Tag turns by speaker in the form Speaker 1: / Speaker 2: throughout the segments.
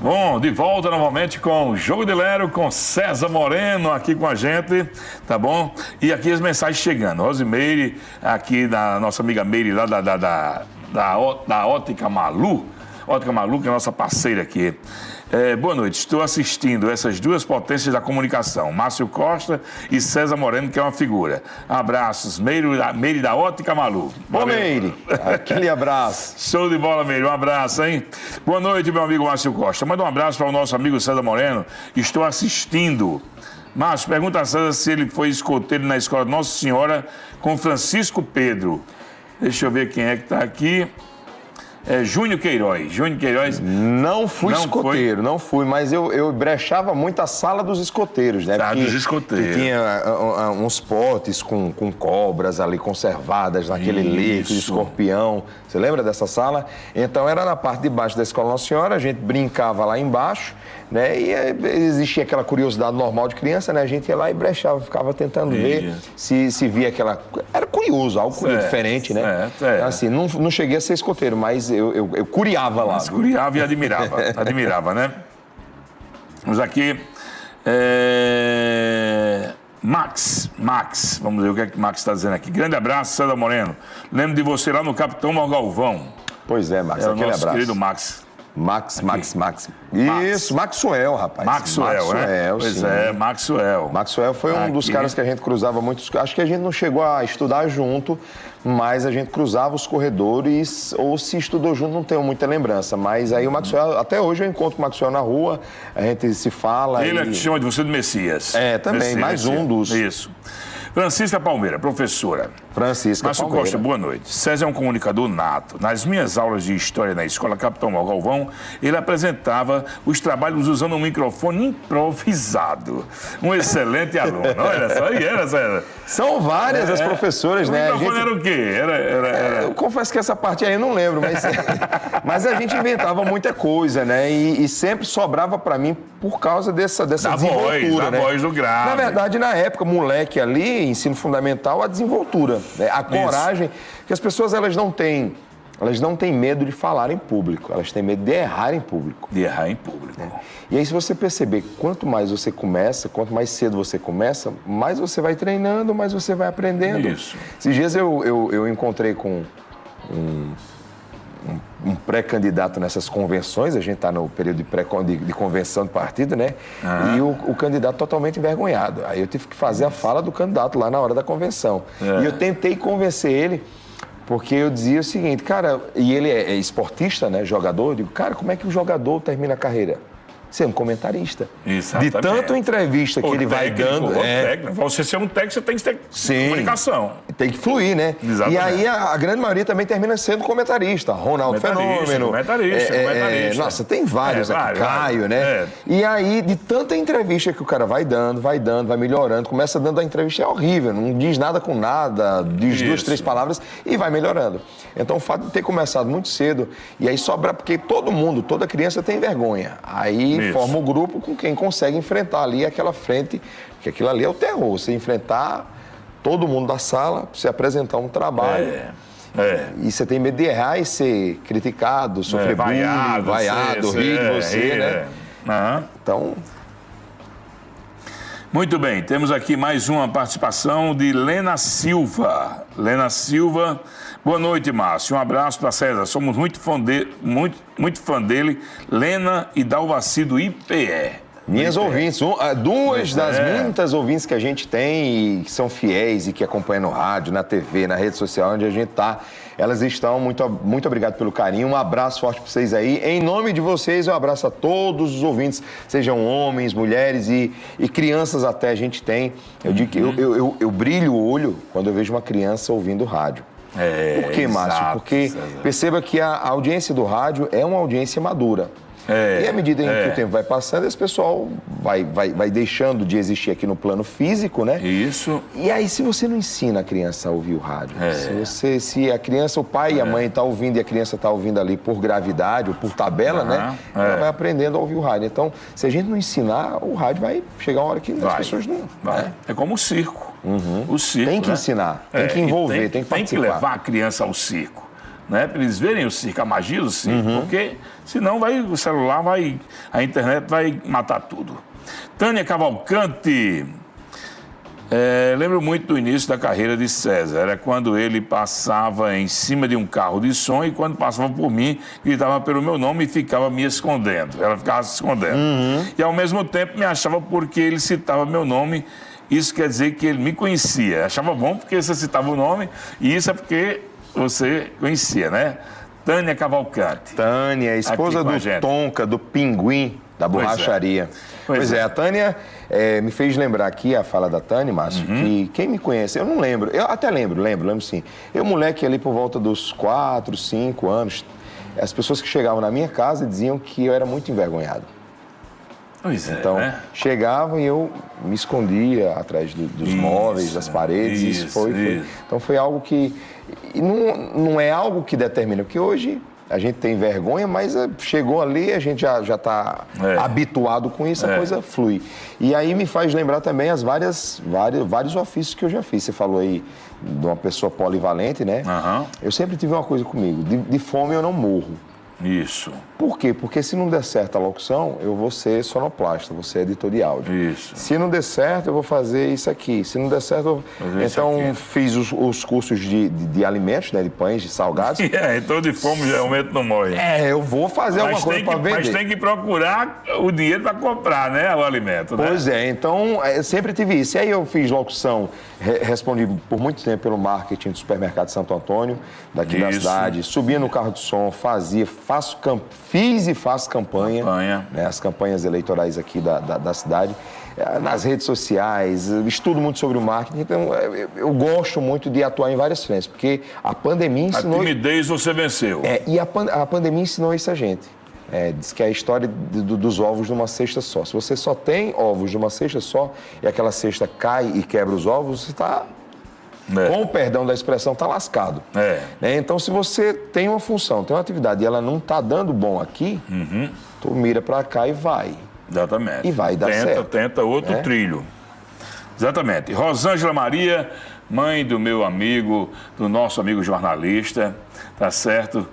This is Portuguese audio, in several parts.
Speaker 1: Bom, de volta novamente com o Jogo de Lero, com César Moreno aqui com a gente, tá bom? E aqui as mensagens chegando. Rosimeire, aqui da nossa amiga Meire, lá da Ótica Malu. Ótica Malu, que é a nossa parceira aqui. Boa noite, estou assistindo essas duas potências da comunicação, Márcio Costa e César Moreno, que é uma figura. Abraços, Meire da Ótica Malu.
Speaker 2: Ô, Meire, aquele abraço.
Speaker 1: Show de bola, Meire, um abraço, hein? Boa noite, meu amigo Márcio Costa. Manda um abraço para o nosso amigo César Moreno, estou assistindo. Márcio, pergunta a César se ele foi escoteiro na escola Nossa Senhora com Francisco Pedro. Deixa eu ver quem é que está aqui. Júnior Queiroz. Júnior Queiroz.
Speaker 2: Não fui escoteiro, não fui, mas eu brechava muito a sala dos escoteiros, né?
Speaker 1: Sala dos escoteiros.
Speaker 2: Tinha uns potes com cobras ali conservadas naquele líquido, escorpião. Você lembra dessa sala? Então era na parte de baixo da Escola Nossa Senhora, a gente brincava lá embaixo, né? E existia aquela curiosidade normal de criança, né? A gente ia lá e brechava, ficava tentando ver se via aquela... Era curioso, algo diferente, né? Assim, não cheguei a ser escoteiro, mas eu curiava lá.
Speaker 1: Mas curiava e admirava. Admirava, né? Vamos aqui. Max, vamos ver o que é que Max está dizendo aqui. Grande abraço, César Moreno. Lembro de você lá no Capitão Galvão.
Speaker 2: Pois é, Max, aquele abraço.
Speaker 1: Querido Max.
Speaker 2: Max. Isso, Maxwell, rapaz.
Speaker 1: Maxwell, né? Pois
Speaker 2: sim.
Speaker 1: Maxwell.
Speaker 2: Maxwell foi um dos caras que a gente cruzava muito. Acho que a gente não chegou a estudar junto, mas a gente cruzava os corredores, ou se estudou junto, não tenho muita lembrança. Mas aí o Maxwell, até hoje eu encontro o Maxwell na rua, a gente se fala.
Speaker 1: Ele é que chama de você de Messias.
Speaker 2: Também, Messias, mais um dos.
Speaker 1: Isso. Francisca Palmeira, professora.
Speaker 2: Francisca
Speaker 1: Márcio
Speaker 2: Palmeira.
Speaker 1: Costa, boa noite. César é um comunicador nato. Nas minhas aulas de história na Escola Capitão Galvão, ele apresentava os trabalhos usando um microfone improvisado. Um excelente aluno. Olha só, e era, César?
Speaker 2: São várias as professoras, né?
Speaker 1: O microfone era o quê?
Speaker 2: Eu confesso que essa parte aí eu não lembro, mas a gente inventava muita coisa, né? E sempre sobrava para mim por causa dessa desenvoltura, né?
Speaker 1: Da voz do grave.
Speaker 2: Na verdade, na época, moleque ali, ensino fundamental, a desenvoltura, né? A coragem, que as pessoas elas não têm medo de falar em público, elas têm medo de errar em público.
Speaker 1: De errar em público.
Speaker 2: E aí, se você perceber, quanto mais você começa, quanto mais cedo você começa, mais você vai treinando, mais você vai aprendendo.
Speaker 1: Isso.
Speaker 2: Esses dias eu encontrei com um pré-candidato nessas convenções, a gente está no período de convenção do partido, né? E o candidato totalmente envergonhado. Aí eu tive que fazer a fala do candidato lá na hora da convenção. E eu tentei convencer ele, porque eu dizia o seguinte, cara, e ele é esportista, né, jogador, eu digo, cara, como é que o jogador termina a carreira? Você é um comentarista.
Speaker 1: Exatamente.
Speaker 2: De tanta entrevista que ele vai dando.
Speaker 1: Você ser um técnico, você tem que ter comunicação.
Speaker 2: Tem que fluir, né?
Speaker 1: Exatamente.
Speaker 2: E aí a grande maioria também termina sendo comentarista. Ronaldo Fenômeno.
Speaker 1: Comentarista.
Speaker 2: Nossa, tem vários aqui. Caio, né? E aí, de tanta entrevista que o cara vai dando, vai melhorando, começa dando a entrevista, é horrível, não diz nada com nada, diz 2, 3 palavras e vai melhorando. Então, o fato de ter começado muito cedo, e aí sobra, porque toda criança tem vergonha. Aí forma o grupo com quem consegue enfrentar ali aquela frente, que aquilo ali é o terror, você enfrentar todo mundo da sala, você apresentar um trabalho. E você tem medo de errar e ser criticado, sofrer bullying, vaiado, rir de você, né? Então...
Speaker 1: Muito bem, temos aqui mais uma participação de Lena Silva. Lena Silva, boa noite, Márcio. Um abraço para César. Somos muito fã dele, Lena e Dalvaci do IPE.
Speaker 2: Minhas ouvintes, duas das muitas ouvintes que a gente tem e que são fiéis e que acompanham no rádio, na TV, na rede social, onde a gente está, elas estão. Muito obrigado pelo carinho, um abraço forte para vocês aí. Em nome de vocês, eu abraço a todos os ouvintes, sejam homens, mulheres e crianças até, a gente tem. Eu digo que eu brilho o olho quando eu vejo uma criança ouvindo rádio. Por quê, Márcio? Porque perceba que a audiência do rádio é uma audiência madura. E à medida em que o tempo vai passando, esse pessoal vai deixando de existir aqui no plano físico, né?
Speaker 1: Isso.
Speaker 2: E aí, se você não ensina a criança a ouvir o rádio, se a criança, o pai e a mãe estão ouvindo e a criança está ouvindo ali por gravidade ou por tabela, né? Ela vai aprendendo a ouvir o rádio. Então, se a gente não ensinar, o rádio vai chegar uma hora que as pessoas não...
Speaker 1: É como o circo. O circo,
Speaker 2: tem que ensinar, tem que envolver, tem que participar.
Speaker 1: Tem que levar a criança ao circo. né? Para eles verem o circo, a magia do circo, porque senão o celular a internet vai matar tudo. Tânia Cavalcante. Lembro muito do início da carreira de César. Era quando ele passava em cima de um carro de som e quando passava por mim, gritava pelo meu nome e ficava me escondendo. Ela ficava se escondendo. E ao mesmo tempo me achava porque ele citava meu nome. Isso quer dizer que ele me conhecia. Achava bom porque você citava o nome e isso é porque você conhecia, né? Tânia Cavalcante.
Speaker 2: Tânia, esposa do Tonka, do Pinguim, da borracharia. Pois é, a Tânia me fez lembrar aqui, a fala da Tânia, Márcio, que quem me conhece, eu não lembro, eu até lembro sim. Eu, moleque ali por volta dos 4, 5 anos, as pessoas que chegavam na minha casa diziam que eu era muito envergonhado.
Speaker 1: Pois é,
Speaker 2: então,
Speaker 1: né?
Speaker 2: chegavam e eu me escondia atrás dos móveis, das paredes. Isso foi. Então foi algo que... Não é algo que determina, porque hoje a gente tem vergonha, mas chegou ali, a gente já está habituado com isso, a coisa flui. E aí me faz lembrar também vários ofícios que eu já fiz. Você falou aí de uma pessoa polivalente, né? Eu sempre tive uma coisa comigo, de fome eu não morro.
Speaker 1: Isso.
Speaker 2: Por quê? Porque se não der certo a locução, eu vou ser sonoplasta, vou ser editor de áudio.
Speaker 1: Isso.
Speaker 2: Se não der certo, eu vou fazer isso aqui. Se não der certo, então fiz os cursos de alimentos, né? De pães, de salgados.
Speaker 1: Então de fome geralmente não morre.
Speaker 2: Eu vou fazer alguma coisa para vender.
Speaker 1: Mas tem que procurar o dinheiro para comprar, né? O alimento, né?
Speaker 2: Pois é, então eu sempre tive isso. E aí eu fiz locução, respondi por muito tempo pelo marketing do supermercado Santo Antônio, daqui da cidade. Subia no carro de som, fiz e faço campanha. Né, as campanhas eleitorais aqui da cidade, nas redes sociais, estudo muito sobre o marketing, então eu gosto muito de atuar em várias frentes, porque a pandemia ensinou...
Speaker 1: A timidez você venceu.
Speaker 2: E a pandemia ensinou isso a gente. Diz que é a história dos ovos numa cesta só. Se você só tem ovos numa cesta só e aquela cesta cai e quebra os ovos, você está... Com o perdão da expressão, está lascado. Então, se você tem uma função, tem uma atividade e ela não está dando bom aqui, tu mira para cá e vai.
Speaker 1: Exatamente.
Speaker 2: E vai dar certo.
Speaker 1: Tenta outro trilho. Exatamente. Rosângela Maria, mãe do meu amigo, do nosso amigo jornalista, tá certo?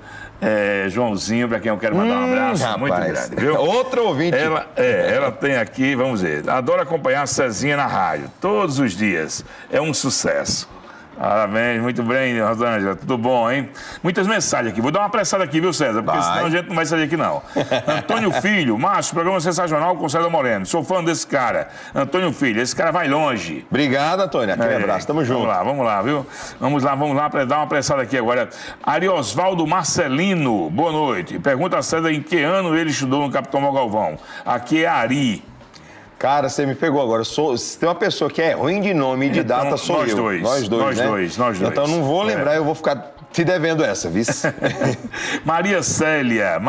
Speaker 1: Joãozinho, para quem eu quero mandar um abraço muito grande, viu?
Speaker 2: Outro ouvinte.
Speaker 1: Ela tem aqui, vamos ver, adora acompanhar a Cezinha na rádio, todos os dias. É um sucesso. Parabéns, muito bem, Rosângela, tudo bom, hein? Muitas mensagens aqui, vou dar uma apressada aqui, viu, César? Porque senão a gente não vai sair aqui, não. Antônio Filho, Márcio, programa sensacional com César Moreno, sou fã desse cara. Antônio Filho, esse cara vai longe.
Speaker 2: Obrigado, Antônio, aquele abraço, tamo junto.
Speaker 1: Vamos lá, viu? Vamos lá, para dar uma apressada aqui agora. Ariosvaldo Marcelino, boa noite. Pergunta a César em que ano ele estudou no Capitão Galvão. Aqui é Ari.
Speaker 2: Cara, você me pegou agora. Se tem uma pessoa que é ruim de nome e de data, sou eu. Nós dois. Então não vou lembrar, eu vou ficar te devendo essa, viu?
Speaker 1: Maria Célia,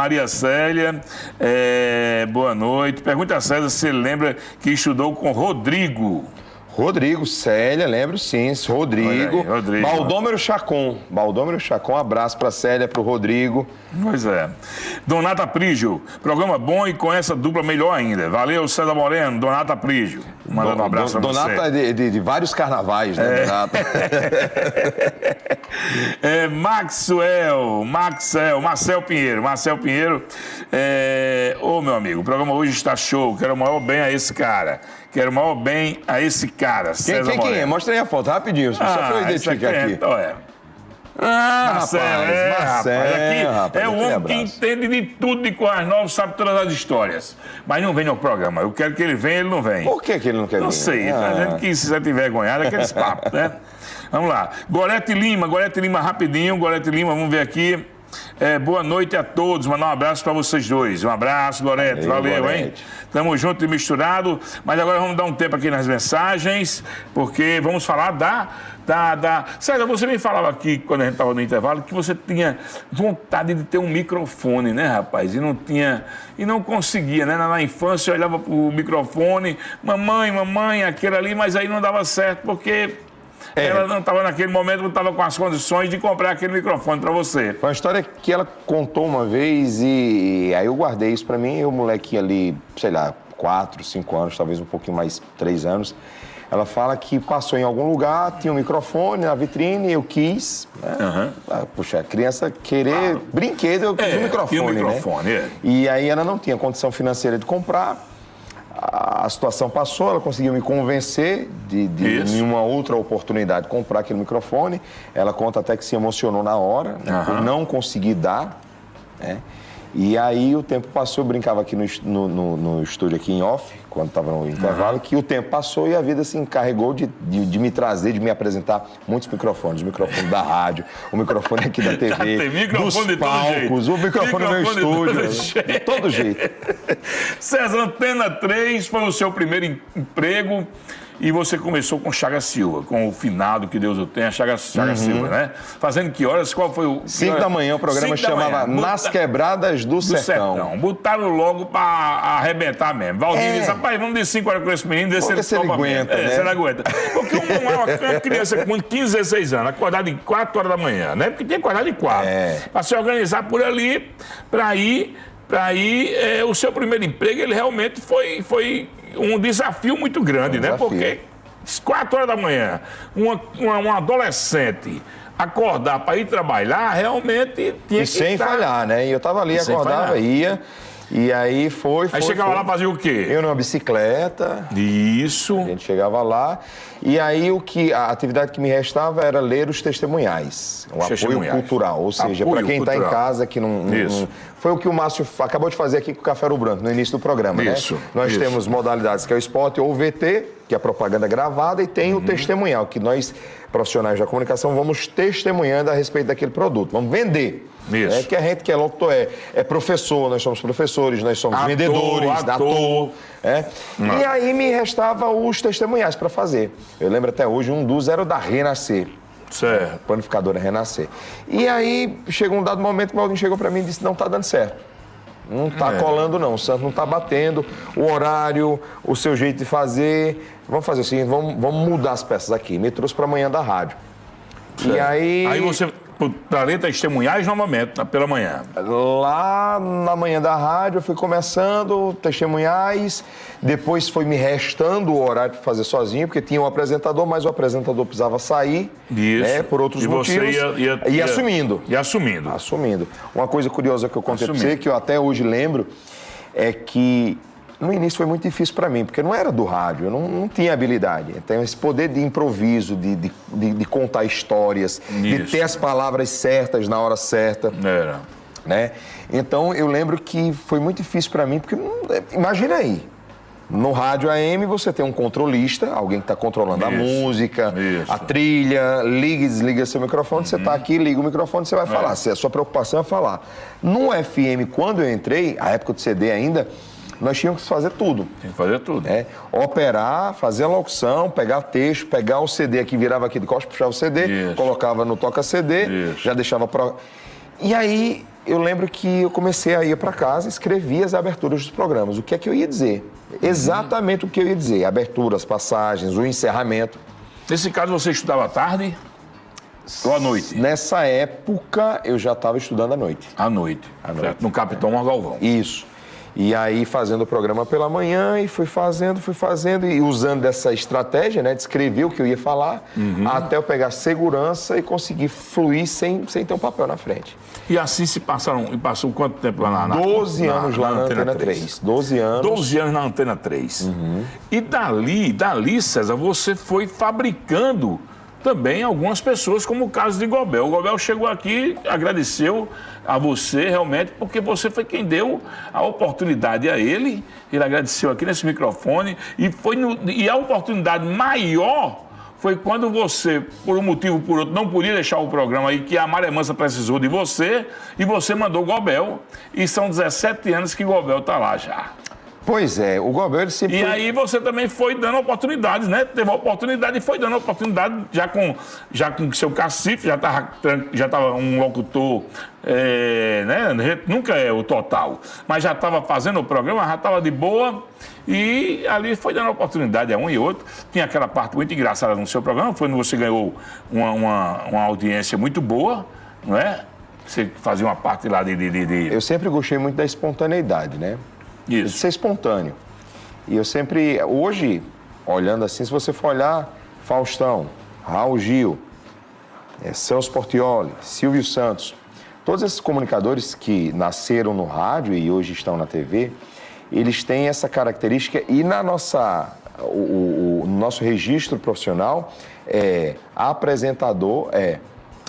Speaker 1: boa noite. Pergunta a César se ele lembra que estudou com Rodrigo,
Speaker 2: Célia, lembro sim, Rodrigo. Baldômero Chacon, abraço pra Célia, pro Rodrigo.
Speaker 1: Pois é. Donata Prígio, programa bom e com essa dupla melhor ainda. Valeu, César Moreno, Donata Prígio. Mandando um abraço pra você.
Speaker 2: Donata de vários carnavais, né, Donata?
Speaker 1: Marcel Pinheiro. Meu amigo, o programa hoje está show, quero o maior bem a esse cara. Quem é?
Speaker 2: Mostra aí a foto, rapidinho, só pra eu identificar aqui.
Speaker 1: Marcel. Aqui é o homem que entende de tudo de Corais Novas, sabe todas as histórias. Mas não vem no programa. Eu quero que ele venha, ele não vem.
Speaker 2: Por que ele não quer vir?
Speaker 1: Não sei, a gente que se sente envergonhado, aqueles papos, né? Vamos lá. Gorete Lima, rapidinho. Gorete Lima, vamos ver aqui. Boa noite a todos, mandar um abraço para vocês dois. Um abraço, Gorete, valeu, hein? Tamo junto e misturado, mas agora vamos dar um tempo aqui nas mensagens, porque vamos falar César, você me falava aqui, quando a gente estava no intervalo, que você tinha vontade de ter um microfone, né, rapaz? E não conseguia, né? Na infância eu olhava pro microfone, mamãe, aquele ali, mas aí não dava certo, porque... Ela não estava naquele momento, não estava com as condições de comprar aquele microfone para você.
Speaker 2: Foi uma história que ela contou uma vez e aí eu guardei isso para mim. Eu, molequinho ali, sei lá, 4, 5 anos, talvez um pouquinho mais, 3 anos. Ela fala que passou em algum lugar, tinha um microfone na vitrine, eu quis, né? Puxa, a criança querer brinquedo, eu quis um microfone,
Speaker 1: e o microfone,
Speaker 2: né? E aí ela não tinha condição financeira de comprar. A situação passou, ela conseguiu me convencer de em uma outra oportunidade comprar aquele microfone. Ela conta até que se emocionou na hora, né, por não conseguir dar, né? E aí o tempo passou, eu brincava aqui no estúdio aqui em off, quando estava no intervalo, que o tempo passou e a vida se encarregou de me trazer, de me apresentar muitos microfones. O microfone da rádio, o microfone aqui da TV, dos palcos, o microfone do meu estúdio, de todo jeito.
Speaker 1: César, Antena 3 foi o seu primeiro emprego. E você começou com Chaga Silva, com o finado, que Deus o tenha, Chaga Silva, né? Fazendo que horas? Qual foi o...
Speaker 2: 5 da manhã, o programa chamava Nas Quebradas do Sertão.
Speaker 1: Botaram logo pra arrebentar mesmo. Valdir disse, rapaz, vamos de 5 horas com esse menino,
Speaker 2: ver se ele aguenta, né?
Speaker 1: Se ele aguenta. Porque uma criança com 15, 16 anos, acordar de 4 horas da manhã, né? Porque tem que acordar de 4. Pra se organizar por ali, pra ir, o seu primeiro emprego, ele realmente foi um desafio muito grande, né? Porque 4 horas da manhã, uma adolescente acordar para ir trabalhar, realmente tinha que
Speaker 2: sem falhar, né? E eu tava ali, acordava, ia... E aí
Speaker 1: Aí chegava lá, fazia o quê?
Speaker 2: Eu numa bicicleta.
Speaker 1: Isso.
Speaker 2: A gente chegava lá. E aí a atividade que me restava era ler os testemunhais. O apoio cultural. Ou seja, para quem está em casa que não... Foi o que o Márcio acabou de fazer aqui com o Café Ouro Branco, no início do programa, né? Nós temos modalidades que é o spot ou o VT, que é a propaganda gravada, e tem o testemunhal, que nós, profissionais da comunicação, vamos testemunhando a respeito daquele produto. Vamos vender.
Speaker 1: Isso.
Speaker 2: Que a gente que é locutor é professor, nós somos professores, nós somos vendedores, ator. E aí me restava os testemunhais para fazer. Eu lembro até hoje, um dos era o da Renascer.
Speaker 1: Certo.
Speaker 2: Panificadora Renascer. E aí chegou um dado momento que o Valdinho chegou para mim e disse, não está dando certo. Não está colando não, o santo não está batendo, o horário, o seu jeito de fazer. Vamos fazer o seguinte, vamos mudar as peças aqui. Me trouxe para amanhã da rádio.
Speaker 1: Certo.
Speaker 2: E aí...
Speaker 1: Aí você... Para ler testemunhais novamente, pela manhã.
Speaker 2: Lá na manhã da rádio eu fui começando, testemunhais, depois foi me restando o horário para fazer sozinho, porque tinha um apresentador, mas o apresentador precisava sair, né, por outros motivos.
Speaker 1: Você
Speaker 2: ia assumindo.
Speaker 1: E assumindo.
Speaker 2: Assumindo. Uma coisa curiosa que eu contei para você, que eu até hoje lembro, é que no início foi muito difícil para mim, porque não era do rádio, eu não tinha habilidade. Então, esse poder de improviso, de contar histórias, de ter as palavras certas na hora certa.
Speaker 1: Era.
Speaker 2: Né? Então, eu lembro que foi muito difícil para mim, porque imagina aí, no rádio AM você tem um controlista, alguém que está controlando a música, a trilha, liga e desliga seu microfone, você está aqui, liga o microfone, você vai falar. Se a sua preocupação é falar. No FM, quando eu entrei, a época do CD ainda, nós tínhamos que fazer tudo.
Speaker 1: Tem que fazer tudo.
Speaker 2: Operar, fazer a locução, pegar texto, pegar o CD aqui, virava aqui de costas, puxava o CD, colocava no toca-CD, já deixava para... E aí, eu lembro que eu comecei a ir para casa, escrevia as aberturas dos programas. O que é que eu ia dizer? Exatamente o que eu ia dizer. Aberturas, passagens, o encerramento.
Speaker 1: Nesse caso, você estudava à tarde ou à noite?
Speaker 2: Nessa época, eu já estava estudando à noite.
Speaker 1: À noite. No Capitão Galvão.
Speaker 2: Isso. E aí, fazendo o programa pela manhã, e fui fazendo, e usando dessa estratégia, né, de escrever o que eu ia falar, até eu pegar segurança e conseguir fluir sem ter um papel na frente.
Speaker 1: E assim passou quanto tempo lá na
Speaker 2: 12 anos lá na Antena 3. 12 anos.
Speaker 1: 12 anos na Antena 3. E dali, César, você foi fabricando também algumas pessoas, como o caso de Gobel. O Gobel chegou aqui, agradeceu a você realmente, porque você foi quem deu a oportunidade a ele. Ele agradeceu aqui nesse microfone. E a oportunidade maior foi quando você, por um motivo ou por outro, não podia deixar o programa aí, que a Maré Mansa precisou de você, e você mandou o Gobel. E são 17 anos que o Gobel está lá já.
Speaker 2: Pois é, o Gobel ele sempre...
Speaker 1: E aí você também foi dando oportunidades, né? Teve uma oportunidade e foi dando oportunidade já com seu cacife, já estava um locutor, né? Nunca é o total, mas já estava fazendo o programa, já estava de boa e ali foi dando oportunidade a um e outro. Tinha aquela parte muito engraçada no seu programa, foi quando você ganhou uma audiência muito boa, não é? Você fazia uma parte lá de...
Speaker 2: Eu sempre gostei muito da espontaneidade, né?
Speaker 1: Isso.
Speaker 2: De ser espontâneo. E eu sempre... Hoje, olhando assim, se você for olhar, Faustão, Raul Gil, Celso Portiolli, Silvio Santos, todos esses comunicadores que nasceram no rádio e hoje estão na TV, eles têm essa característica e no nosso registro profissional apresentador,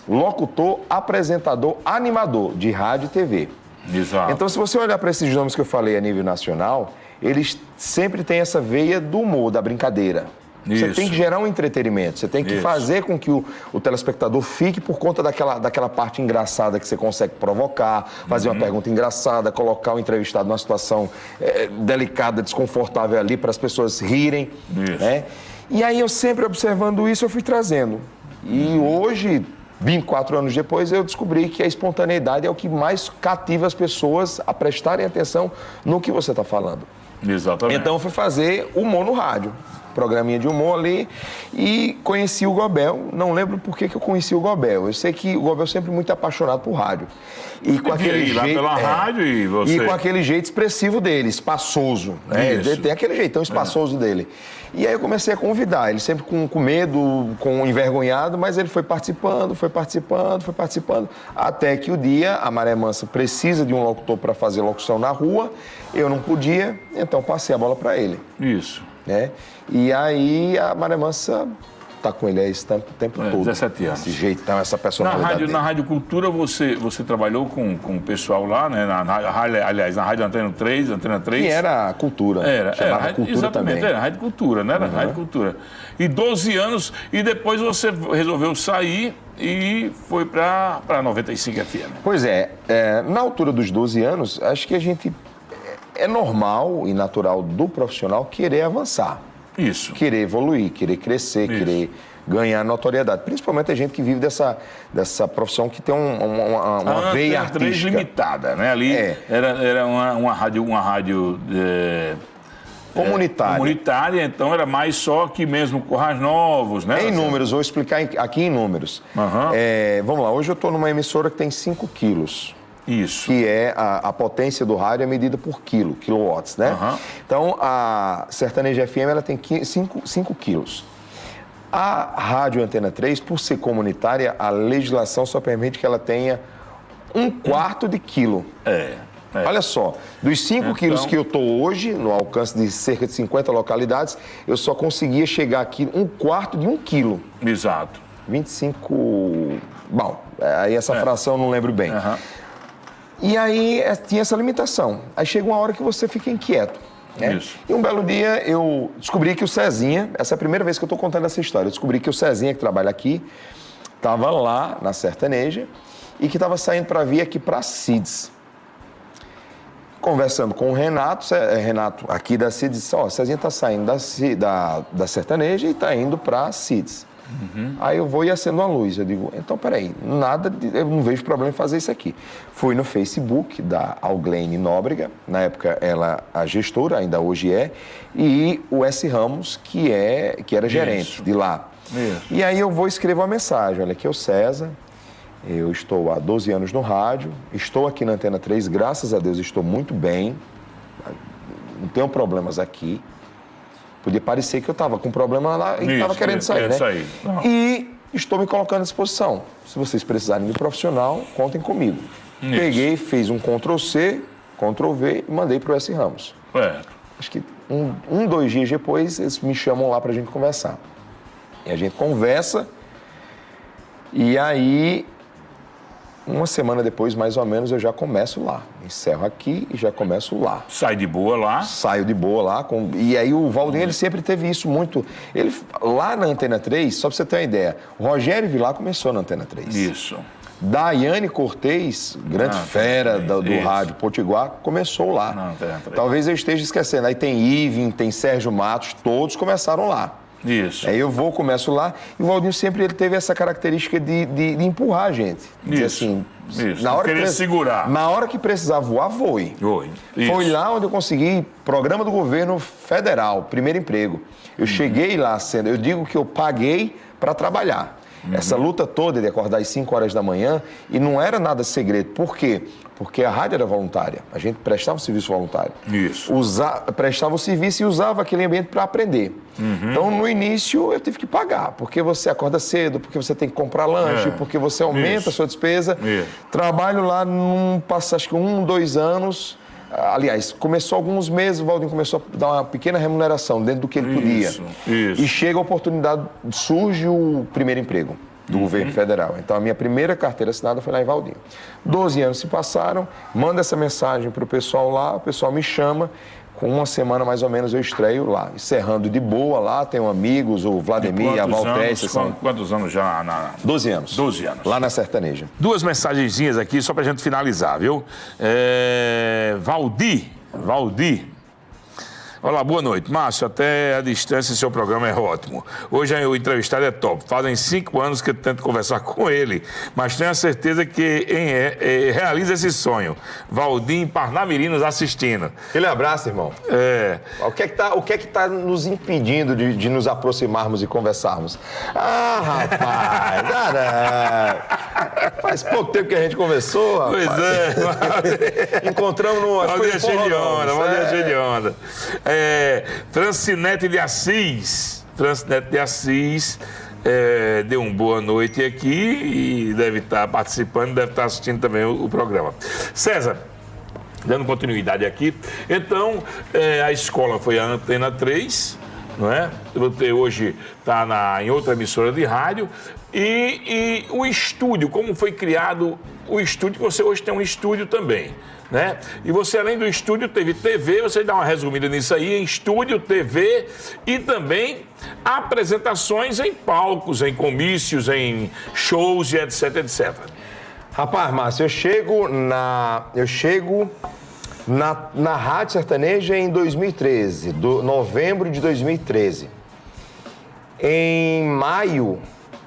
Speaker 2: locutor, apresentador, animador de rádio e TV.
Speaker 1: Exato.
Speaker 2: Então, se você olhar para esses nomes que eu falei a nível nacional, eles sempre têm essa veia do humor, da brincadeira. Você tem que gerar um entretenimento, você tem que fazer com que o telespectador fique por conta daquela parte engraçada que você consegue provocar, fazer uma pergunta engraçada, colocar o entrevistado numa situação delicada, desconfortável ali para as pessoas rirem. Né? E aí eu sempre observando isso, eu fui trazendo. E hoje, 24 anos depois, eu descobri que a espontaneidade é o que mais cativa as pessoas a prestarem atenção no que você está falando.
Speaker 1: Exatamente.
Speaker 2: Então eu fui fazer humor no rádio. Programinha de humor ali, e conheci o Gobel. Não lembro por que eu conheci o Gobel. Eu sei que o Gobel sempre muito apaixonado por rádio. E com aquele jeito,
Speaker 1: lá pela rádio e você...
Speaker 2: E com aquele jeito expressivo dele, espaçoso. Né? Ele tem aquele jeitão espaçoso dele. E aí eu comecei a convidar, ele sempre com medo, envergonhado, mas ele foi participando, até que o dia a Maré Mansa precisa de um locutor para fazer locução na rua, eu não podia, então passei a bola para ele.
Speaker 1: Isso.
Speaker 2: Né? E aí a Maré Mansa tá com ele aí esse tempo todo.
Speaker 1: 17 anos.
Speaker 2: Esse jeitão, essa personalidade
Speaker 1: na Rádio Cultura você trabalhou com o pessoal lá, né? Aliás, na Rádio Antena 3.
Speaker 2: Que era a Cultura. Chamava Cultura
Speaker 1: exatamente,
Speaker 2: também.
Speaker 1: Era Rádio Cultura, né? Era Rádio Cultura. E 12 anos, e depois você resolveu sair e foi para 95 FM.
Speaker 2: Pois na altura dos 12 anos, acho que a gente... É normal e natural do profissional querer avançar.
Speaker 1: Isso.
Speaker 2: Querer evoluir, querer crescer, querer ganhar notoriedade. Principalmente a gente que vive dessa profissão que tem uma veia artística.
Speaker 1: Limitada, né? Ali era uma rádio comunitária, então era mais só que mesmo Currais Novos, né?
Speaker 2: Em números, vou explicar aqui em números. Vamos lá, hoje eu estou numa emissora que tem 5 quilos.
Speaker 1: Isso.
Speaker 2: Que é a potência do rádio é medida por quilowatts, né? Então, a Sertaneja FM ela tem 5 quilos. A Rádio Antena 3, por ser comunitária, a legislação só permite que ela tenha 1/4 de quilo. Olha só, dos 5 quilos que eu estou hoje, no alcance de cerca de 50 localidades, eu só conseguia chegar aqui 1/4 de 1 quilo.
Speaker 1: Exato.
Speaker 2: 25... Bom, aí essa fração eu não lembro bem. E aí tinha essa limitação. Aí chega uma hora que você fica inquieto. Né?
Speaker 1: Isso.
Speaker 2: E um belo dia eu descobri que o Cezinha, essa é a primeira vez que eu estou contando essa história, eu descobri que o Cezinha, que trabalha aqui, estava lá na Sertaneja e que estava saindo para vir aqui para a CIDS. Conversando com o Renato aqui da CIDS, disse, o Cezinha está saindo da Sertaneja e está indo para a CIDS. Aí eu vou e acendo uma luz. Eu digo, então, peraí, eu não vejo problema em fazer isso aqui. Fui no Facebook da Alglene Nóbrega, na época ela a gestora, ainda hoje e o S. Ramos, que era gerente de lá. E aí eu vou escrever uma mensagem, olha, aqui é o César, eu estou há 12 anos no rádio, estou aqui na Antena 3, graças a Deus estou muito bem, não tenho problemas aqui. Podia parecer que eu estava com problema lá e estava querendo sair, né? E estou me colocando à disposição. Se vocês precisarem de profissional, contem comigo. Peguei, fiz um Ctrl+C, Ctrl+V e mandei para o S. Ramos. Acho que 2 dias depois, eles me chamam lá para a gente conversar. E a gente conversa e aí... Uma semana depois, mais ou menos, eu já começo lá. Encerro aqui e já começo lá.
Speaker 1: Sai de boa lá.
Speaker 2: Saio de boa lá. E aí o Valdinho, ele sempre teve isso muito... Lá na Antena 3, só para você ter uma ideia, o Rogério Vilar começou na Antena 3.
Speaker 1: Isso.
Speaker 2: Daiane Cortez, grande fera do rádio Potiguar, começou lá.
Speaker 1: Na Antena 3.
Speaker 2: Talvez eu esteja esquecendo. Aí tem Ivin, tem Sérgio Matos, todos começaram lá.
Speaker 1: Isso.
Speaker 2: Aí eu começo lá, e o Valdinho sempre ele teve essa característica de empurrar a gente. Dizer assim,
Speaker 1: na hora que segurar.
Speaker 2: Na hora que precisar voar, voe. Foi lá onde eu consegui programa do governo federal, primeiro emprego. Eu cheguei lá eu digo que eu paguei para trabalhar. Essa luta toda de acordar às 5 horas da manhã, e não era nada segredo. Por quê? Porque a rádio era voluntária. A gente prestava um serviço voluntário.
Speaker 1: Isso.
Speaker 2: Prestava o serviço e usava aquele ambiente para aprender. Então, no início, eu tive que pagar. Porque você acorda cedo, porque você tem que comprar lanche, porque você aumenta a sua despesa. Trabalho lá, acho que 1, 2 anos. Aliás, começou alguns meses, o Valdinho começou a dar uma pequena remuneração dentro do que ele podia.
Speaker 1: Isso.
Speaker 2: E chega a oportunidade, surge o primeiro emprego do governo federal. Então, a minha primeira carteira assinada foi lá em Valdinho. 12 anos se passaram, manda essa mensagem para o pessoal lá, o pessoal me chama, com uma semana mais ou menos eu estreio lá, encerrando de boa lá, tenho amigos, o Vladimir, a Valtécia.
Speaker 1: Quantos anos já?
Speaker 2: 12 anos.
Speaker 1: 12 anos.
Speaker 2: Lá na Sertaneja.
Speaker 1: 2 mensagenzinhas aqui, só pra gente finalizar, viu? Valdir. Olá, boa noite. Márcio, até a distância seu programa é ótimo. Hoje o entrevistado é top. Fazem 5 anos que eu tento conversar com ele, mas tenho a certeza que realiza esse sonho. Valdir em Parnamirim nos assistindo.
Speaker 2: Aquele abraço, irmão. O que é que tá nos impedindo de nos aproximarmos e conversarmos? Ah, rapaz! Faz pouco tempo que a gente conversou, rapaz.
Speaker 1: Pois é.
Speaker 2: Encontramos no...
Speaker 1: Valdir cheio de onda. Francinete de Assis. Deu uma boa noite aqui e deve estar participando, deve estar assistindo também o programa. César, dando continuidade aqui, então a escola foi a Antena 3, não é? Você hoje está em outra emissora de rádio e o estúdio, como foi criado o estúdio, você hoje tem um estúdio também. Né? E você, além do estúdio, teve TV, você dá uma resumida nisso aí, em estúdio, TV e também apresentações em palcos, em comícios, em shows e etc, etc.
Speaker 2: Rapaz, Márcio, eu chego na Rádio Sertaneja em 2013, novembro de 2013. Em maio,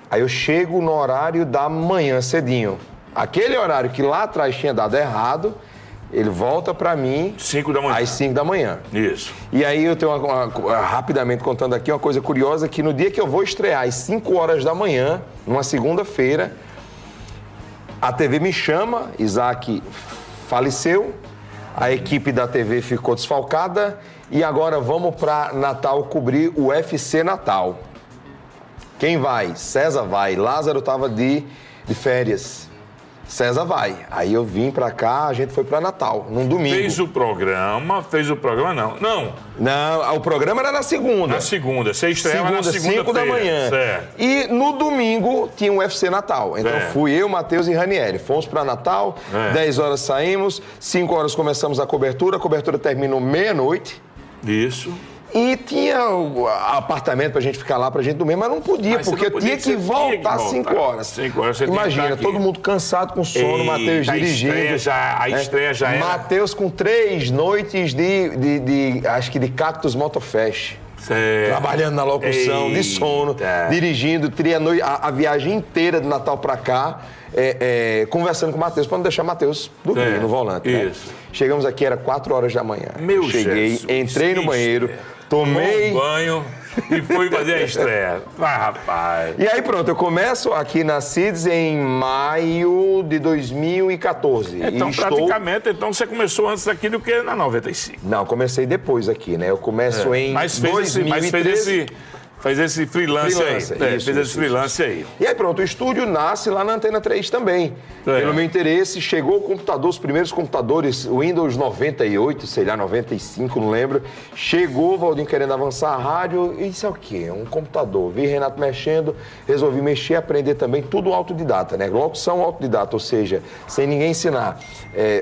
Speaker 2: aí eu chego no horário da manhã, cedinho. Aquele horário que lá atrás tinha dado errado, ele volta para mim
Speaker 1: 5 da manhã.
Speaker 2: Às 5 da manhã.
Speaker 1: Isso.
Speaker 2: E aí eu tenho rapidamente contando aqui uma coisa curiosa, que no dia que eu vou estrear às 5 horas da manhã, numa segunda-feira, a TV me chama, Isaac faleceu, a equipe da TV ficou desfalcada e agora vamos para Natal cobrir o UFC Natal. Quem vai? César vai. Lázaro estava de férias. César vai. Aí eu vim pra cá, a gente foi pra Natal, num domingo.
Speaker 1: Fez o programa não.
Speaker 2: Não, o programa era na segunda.
Speaker 1: Na segunda, você estreava na segunda-feira.
Speaker 2: 5 da manhã.
Speaker 1: Certo.
Speaker 2: E no domingo tinha um UFC Natal. Então fui eu, Matheus e Ranieri. Fomos pra Natal, 10 horas saímos, 5 horas começamos a cobertura terminou meia-noite.
Speaker 1: Isso.
Speaker 2: E tinha apartamento pra gente ficar lá, pra gente dormir, mas não podia, porque eu tinha que voltar às 5 horas.
Speaker 1: 5 horas você
Speaker 2: Imagina, todo mundo cansado, com sono, Matheus dirigindo.
Speaker 1: A estreia já era.
Speaker 2: Matheus com 3 noites acho que de Cactus Motofest.
Speaker 1: Certo.
Speaker 2: Trabalhando na locução, de sono, dirigindo, teria a viagem inteira de Natal pra cá, conversando com o Matheus, pra não deixar o Matheus dormir no volante.
Speaker 1: Isso.
Speaker 2: Né? Chegamos aqui, era 4 horas da manhã. Cheguei,
Speaker 1: Jesus,
Speaker 2: entrei no banheiro, tomei
Speaker 1: banho e fui fazer a estreia. Rapaz.
Speaker 2: E aí pronto, eu começo aqui na CIDS em maio de 2014.
Speaker 1: Então, praticamente, você começou antes aqui do que na 95.
Speaker 2: Não, comecei depois aqui, né? Eu começo em 2013.
Speaker 1: Fez esse freelance aí. Fez esse freelance aí.
Speaker 2: E aí pronto, o estúdio nasce lá na Antena 3 também. Pelo meu interesse, chegou o computador, os primeiros computadores, Windows 98, sei lá, 95, não lembro. Chegou, o Valdinho querendo avançar a rádio. E isso é o quê? Um computador. Vi Renato mexendo, resolvi mexer, aprender também, tudo autodidata, né? Locução autodidata, ou seja, sem ninguém ensinar.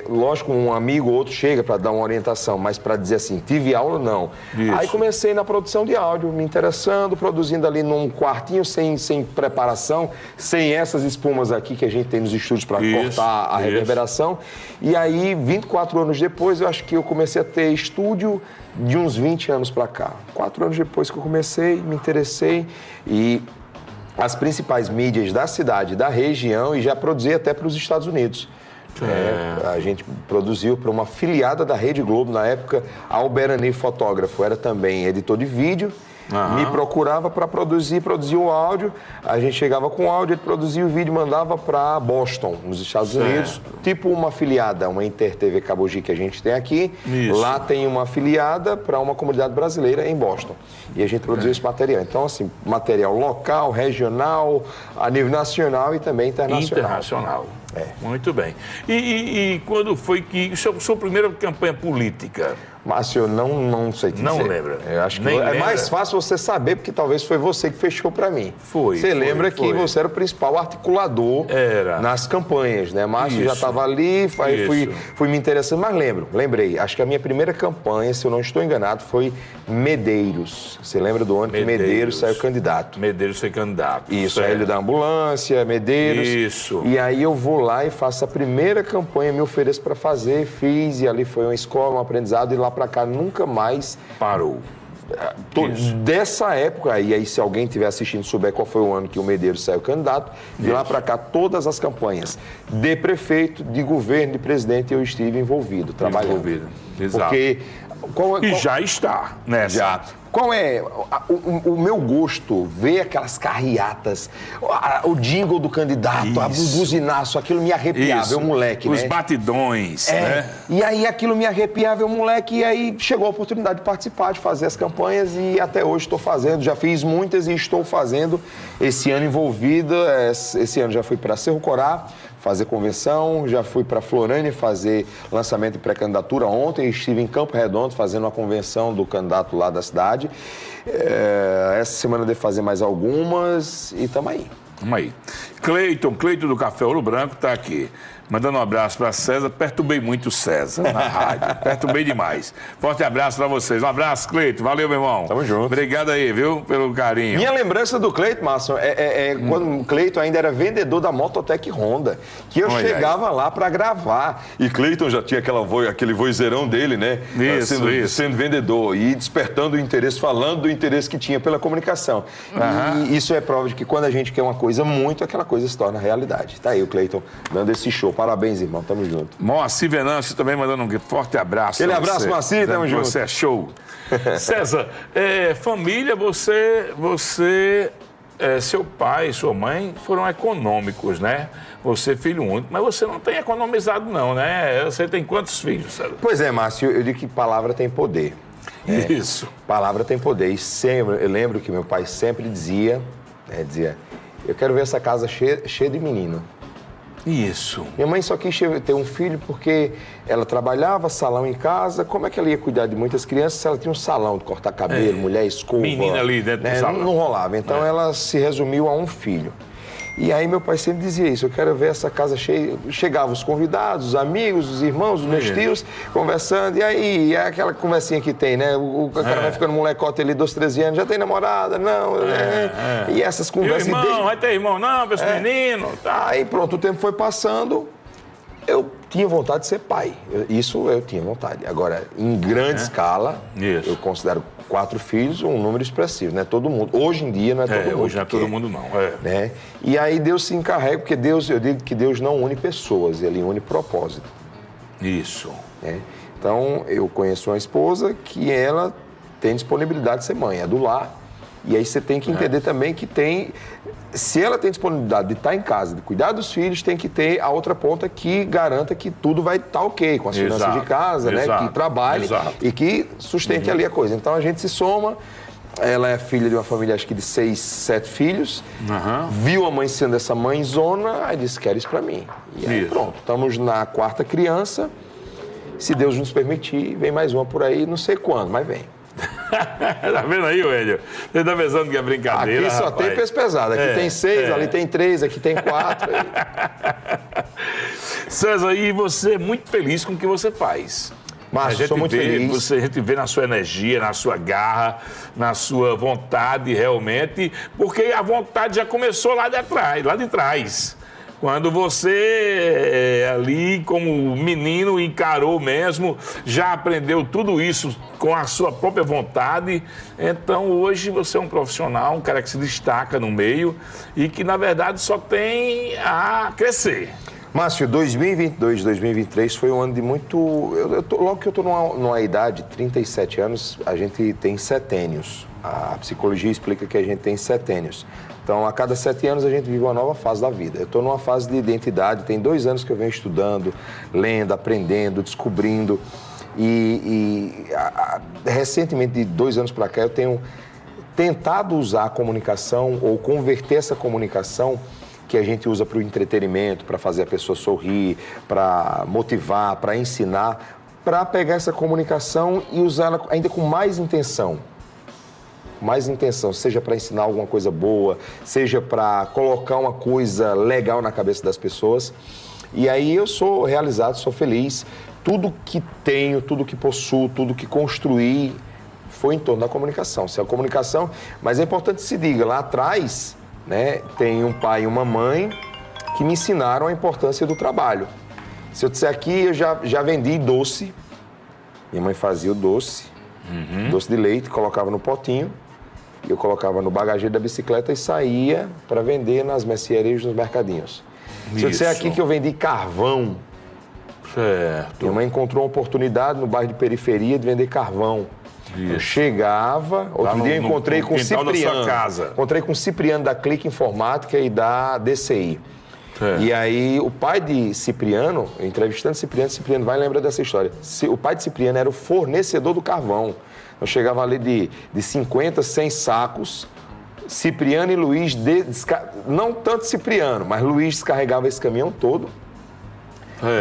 Speaker 2: Lógico, um amigo ou outro chega para dar uma orientação, mas para dizer assim, tive aula, não. Isso. Aí comecei na produção de áudio, me interessando, produzindo ali num quartinho sem preparação, sem essas espumas aqui que a gente tem nos estúdios para cortar a reverberação. E aí, 24 anos depois, eu acho que eu comecei a ter estúdio de uns 20 anos para cá. 4 anos depois que eu comecei, me interessei e as principais mídias da cidade, da região, e já produzi até para os Estados Unidos. A gente produziu para uma afiliada da Rede Globo, na época, Alberani Fotógrafo, era também editor de vídeo me procurava para produzir o áudio, a gente chegava com o áudio, ele produzia o vídeo e mandava para Boston, nos Estados Unidos, tipo uma afiliada, uma Inter TV Cabogi que a gente tem aqui.
Speaker 1: Isso.
Speaker 2: Lá tem uma afiliada para uma comunidade brasileira em Boston. E a gente produziu esse material. Então, assim, material local, regional, a nível nacional e também internacional.
Speaker 1: Muito bem. E quando foi que... Sua primeira campanha política?
Speaker 2: Márcio, eu não sei te dizer.
Speaker 1: Não lembra?
Speaker 2: Eu acho que
Speaker 1: Nem
Speaker 2: é
Speaker 1: lembra?
Speaker 2: mais fácil você saber, porque talvez foi você que fechou para mim. Você lembra que você era o principal articulador nas campanhas, né? Márcio já estava ali, aí fui me interessando, mas lembrei. Acho que a minha primeira campanha, se eu não estou enganado, foi Medeiros. Você lembra do ano que Medeiros saiu candidato?
Speaker 1: Medeiros foi candidato.
Speaker 2: Isso, aí ele da ambulância, Medeiros.
Speaker 1: Isso.
Speaker 2: E aí eu vou lá e faço a primeira campanha, me ofereço para fazer, fiz, e ali foi uma escola, um aprendizado, e lá para cá nunca mais
Speaker 1: parou.
Speaker 2: Dessa época, e aí se alguém estiver assistindo souber qual foi o ano que o Medeiros saiu candidato, de lá para cá todas as campanhas de prefeito, de governo, de presidente, eu estive envolvido, trabalhando.
Speaker 1: Exato.
Speaker 2: Porque
Speaker 1: e já está nessa.
Speaker 2: Já. Qual é o meu gosto? Ver aquelas carreatas, o jingle do candidato, o buzinaço, aquilo me arrepiava, eu moleque,
Speaker 1: Os
Speaker 2: né?
Speaker 1: batidões, né?
Speaker 2: E aí aquilo me arrepiava, eu moleque, e aí chegou a oportunidade de participar, de fazer as campanhas e até hoje estou fazendo, já fiz muitas e estou fazendo esse ano envolvido, esse ano já fui para Cerro Corá, fazer convenção, já fui para Florânia fazer lançamento de pré-candidatura. Ontem estive em Campo Redondo fazendo uma convenção do candidato lá da cidade. Essa semana devo fazer mais algumas e estamos aí.
Speaker 1: Vamos aí. Cleiton do Café Ouro Branco está aqui. Mandando um abraço para César. Perturbei muito o César na rádio. Perturbei demais. Forte abraço para vocês. Um abraço, Cleiton. Valeu, meu irmão.
Speaker 2: Tamo junto.
Speaker 1: Obrigado aí, viu, pelo carinho.
Speaker 2: Minha lembrança do Cleiton, Márcio, quando o Cleiton ainda era vendedor da Mototec Honda, que eu chegava lá para gravar. E Cleiton já tinha aquele vozeirão dele, né? Sendo vendedor e despertando o interesse, falando do interesse que tinha pela comunicação. E isso é prova de que quando a gente quer uma coisa muito, aquela coisa se torna realidade. Tá aí o Cleiton dando esse show. Parabéns, irmão. Tamo junto.
Speaker 1: Moacir Venâncio também mandando um forte abraço.
Speaker 2: Aquele abraço, Moacir. Tamo junto.
Speaker 1: Você é show. César, família, seu pai e sua mãe foram econômicos, né? Você filho único, mas você não tem economizado não, né? Você tem quantos filhos, César?
Speaker 2: Pois é, Márcio, eu digo que palavra tem poder.
Speaker 1: Isso.
Speaker 2: Palavra tem poder. E sempre, eu lembro que meu pai sempre dizia, eu quero ver essa casa cheia de menino.
Speaker 1: Isso.
Speaker 2: Minha mãe só quis ter um filho porque ela trabalhava, salão em casa. Como é que ela ia cuidar de muitas crianças se ela tinha um salão de cortar cabelo, mulher, escova?
Speaker 1: Menina ali dentro do salão.
Speaker 2: Não rolava. Então ela se resumiu a um filho. E aí meu pai sempre dizia isso, eu quero ver essa casa cheia. Chegavam os convidados, os amigos, os irmãos, os meus tios, conversando. E aí, é aquela conversinha que tem, né? O cara vai ficando molecote ali, 12, 13 anos, já tem namorada? Não, E essas conversas...
Speaker 1: E o irmão, vai ter irmão não, pra esse menino? Tá.
Speaker 2: Aí pronto, o tempo foi passando, eu tinha vontade de ser pai. Isso eu tinha vontade. Agora, em grande escala, eu considero 4 filhos um número expressivo, né? Todo mundo. Hoje em dia não é todo mundo.
Speaker 1: Hoje não é todo mundo, não.
Speaker 2: Né? E aí Deus se encarrega, porque eu digo que Deus não une pessoas, Ele une propósito.
Speaker 1: Isso.
Speaker 2: Né? Então, eu conheço uma esposa que ela tem disponibilidade de ser mãe, é do lar. E aí você tem que entender também que se ela tem disponibilidade de estar em casa, de cuidar dos filhos, tem que ter a outra ponta que garanta que tudo vai estar ok, com as finanças de casa, né? Que trabalhe e que sustente ali a coisa. Então a gente se soma. Ela é filha de uma família, acho que de 6, 7 filhos. Viu a mãe sendo essa mãezona, aí disse, quero isso pra mim. E aí pronto, estamos na 4ª criança. Se Deus nos permitir, vem mais uma por aí, não sei quando, mas vem.
Speaker 1: Tá vendo aí, Hélio? Você tá pensando que é brincadeira,
Speaker 2: Aqui só tem peso pesado. Aqui tem 6, ali tem 3, aqui tem 4.
Speaker 1: César, e você é muito feliz com o que você faz.
Speaker 2: Márcio, sou muito feliz.
Speaker 1: A gente vê na sua energia, na sua garra, na sua vontade realmente, porque a vontade já começou lá de trás. Quando você, ali como menino, encarou mesmo, já aprendeu tudo isso com a sua própria vontade. Então, hoje você é um profissional, um cara que se destaca no meio e que, na verdade, só tem a crescer.
Speaker 2: Márcio, 2022, 2023 foi um ano de muito... logo que eu estou numa idade, 37 anos, a gente tem setênios. A psicologia explica que a gente tem setênios. Então, a cada 7 anos, a gente vive uma nova fase da vida. Eu estou numa fase de identidade, tem 2 anos que eu venho estudando, lendo, aprendendo, descobrindo. Recentemente, de 2 anos para cá, eu tenho tentado usar a comunicação ou converter essa comunicação que a gente usa para o entretenimento, para fazer a pessoa sorrir, para motivar, para ensinar, para pegar essa comunicação e usá-la ainda com mais intenção. Mais intenção, seja para ensinar alguma coisa boa, seja para colocar uma coisa legal na cabeça das pessoas. E aí eu sou realizado, sou feliz. Tudo que tenho, tudo que possuo, tudo que construí foi em torno da comunicação. Se a comunicação, mas é importante que se diga, lá atrás, né, tem um pai e uma mãe que me ensinaram a importância do trabalho. Se eu disser aqui, eu já vendi doce. Minha mãe fazia o doce, doce de leite, colocava no potinho. Eu colocava no bagageiro da bicicleta e saía para vender nas mercearias, nos mercadinhos. Se eu disser aqui que eu vendi carvão,
Speaker 1: certo.
Speaker 2: Minha mãe encontrou uma oportunidade no bairro de periferia de vender carvão. Isso. Eu chegava, outro dia eu encontrei com o Cipriano. Encontrei com o Cipriano da Clique Informática e da DCI. É. E aí, o pai de Cipriano, entrevistando Cipriano vai lembrar dessa história. O pai de Cipriano era o fornecedor do carvão. Eu chegava ali de 50, 100 sacos. Cipriano e Luiz, não tanto Cipriano, mas Luiz descarregava esse caminhão todo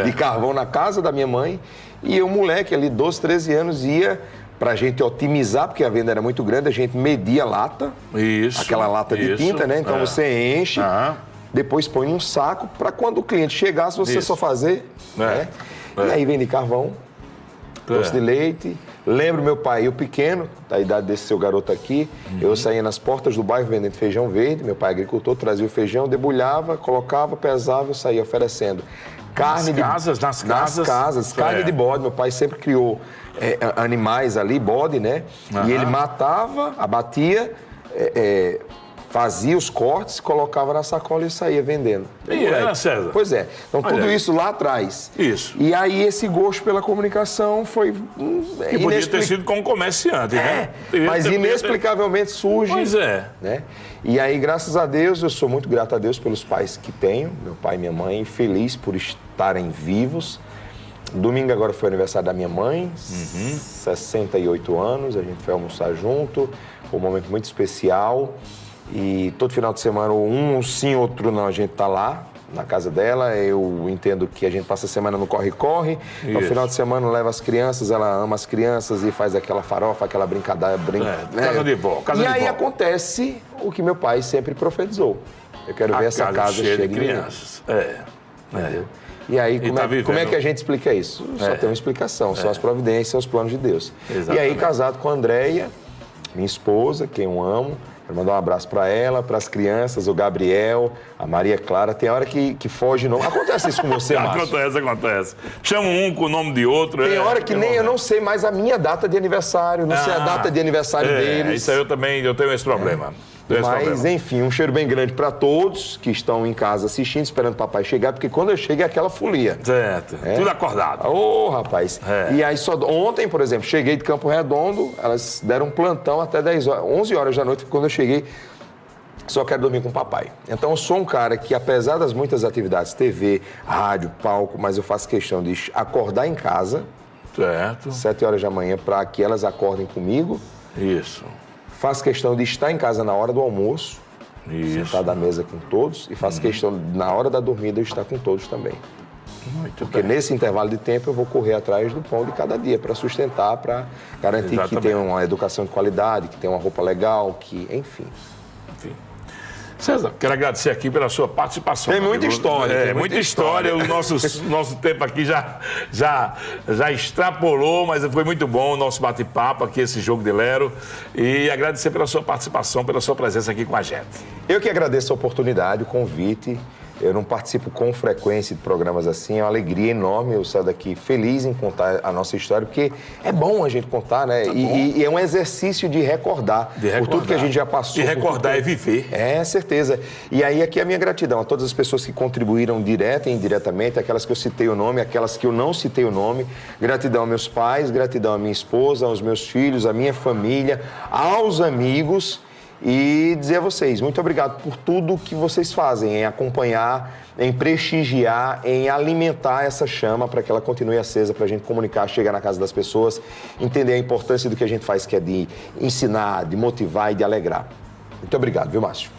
Speaker 2: de carvão na casa da minha mãe. E eu, moleque, ali, 12, 13 anos, ia para a gente otimizar, porque a venda era muito grande, a gente media a lata, aquela lata de tinta, né? Então você enche, depois põe num saco, para quando o cliente chegasse, você só fazer, né? E aí vende carvão, doce de leite. Lembro meu pai, eu pequeno, da idade desse seu garoto aqui, eu saía nas portas do bairro vendendo feijão verde, meu pai agricultor, trazia o feijão, debulhava, colocava, pesava, eu saía oferecendo. Carne
Speaker 1: nas casas,
Speaker 2: carne de bode, meu pai sempre criou animais ali, bode, né? E ele matava, abatia, fazia os cortes, colocava na sacola e saía vendendo.
Speaker 1: César?
Speaker 2: Pois é. Então, tudo isso lá atrás.
Speaker 1: Isso.
Speaker 2: E aí, esse gosto pela comunicação foi...
Speaker 1: E podia ter sido como comerciante, né?
Speaker 2: Mas inexplicavelmente surge...
Speaker 1: Pois é.
Speaker 2: Né? E aí, graças a Deus, eu sou muito grato a Deus pelos pais que tenho, meu pai e minha mãe, feliz por estarem vivos. Domingo agora foi aniversário da minha mãe, 68 anos, a gente foi almoçar junto, foi um momento muito especial. E todo final de semana, um sim, outro não, a gente tá lá na casa dela. Eu entendo que a gente passa a semana no corre-corre. No final de semana leva as crianças, ela ama as crianças e faz aquela farofa, aquela brincadeira.
Speaker 1: Casa de vó,
Speaker 2: e aí acontece o que meu pai sempre profetizou. Eu quero ver essa casa cheia de crianças. E aí, como é que a gente explica isso? Só tem uma explicação, são as providências, são os planos de Deus. Exatamente. E aí, casado com a Andréia, minha esposa, quem eu amo, quero mandar um abraço para ela, para as crianças, o Gabriel, a Maria Clara. Tem hora que foge nome. Acontece isso com você, Márcio?
Speaker 1: Acontece. Chama um com o nome de outro.
Speaker 2: Tem hora que nem eu não sei mais a minha data de aniversário, não sei a data de aniversário deles.
Speaker 1: Isso aí eu tenho esse problema.
Speaker 2: Mas, enfim, um cheiro bem grande para todos que estão em casa assistindo, esperando o papai chegar, porque quando eu chego é aquela folia.
Speaker 1: Certo. Tudo acordado.
Speaker 2: Ô, rapaz. E aí, ontem, por exemplo, cheguei de Campo Redondo, elas deram um plantão até 11 horas da noite, quando eu cheguei, só quero dormir com o papai. Então, eu sou um cara que, apesar das muitas atividades, TV, rádio, palco, mas eu faço questão de acordar em casa, 7 horas da manhã, para que elas acordem comigo.
Speaker 1: Isso.
Speaker 2: Faço questão de estar em casa na hora do almoço, sentado à mesa com todos, e faço questão, na hora da dormida, eu estar com todos também. Porque nesse intervalo de tempo eu vou correr atrás do pão de cada dia, para sustentar, para garantir que tem uma educação de qualidade, que tem uma roupa legal, que, enfim.
Speaker 1: César, quero agradecer aqui pela sua participação.
Speaker 2: Tem muita história.
Speaker 1: Muita história. O nosso tempo aqui já extrapolou, mas foi muito bom o nosso bate-papo aqui, esse Jogo de Lero. E agradecer pela sua participação, pela sua presença aqui com a gente.
Speaker 2: Eu que agradeço a oportunidade, o convite. Eu não participo com frequência de programas assim, é uma alegria enorme. Eu saio daqui feliz em contar a nossa história, porque é bom a gente contar, né? E é um exercício de recordar, por tudo que a gente já passou.
Speaker 1: E recordar é viver.
Speaker 2: É, certeza. E aí aqui a minha gratidão a todas as pessoas que contribuíram direta e indiretamente, aquelas que eu citei o nome, aquelas que eu não citei o nome. Gratidão aos meus pais, gratidão à minha esposa, aos meus filhos, à minha família, aos amigos. E dizer a vocês, muito obrigado por tudo que vocês fazem, em acompanhar, em prestigiar, em alimentar essa chama para que ela continue acesa, para a gente comunicar, chegar na casa das pessoas, entender a importância do que a gente faz, que é de ensinar, de motivar e de alegrar. Muito obrigado, viu, Márcio?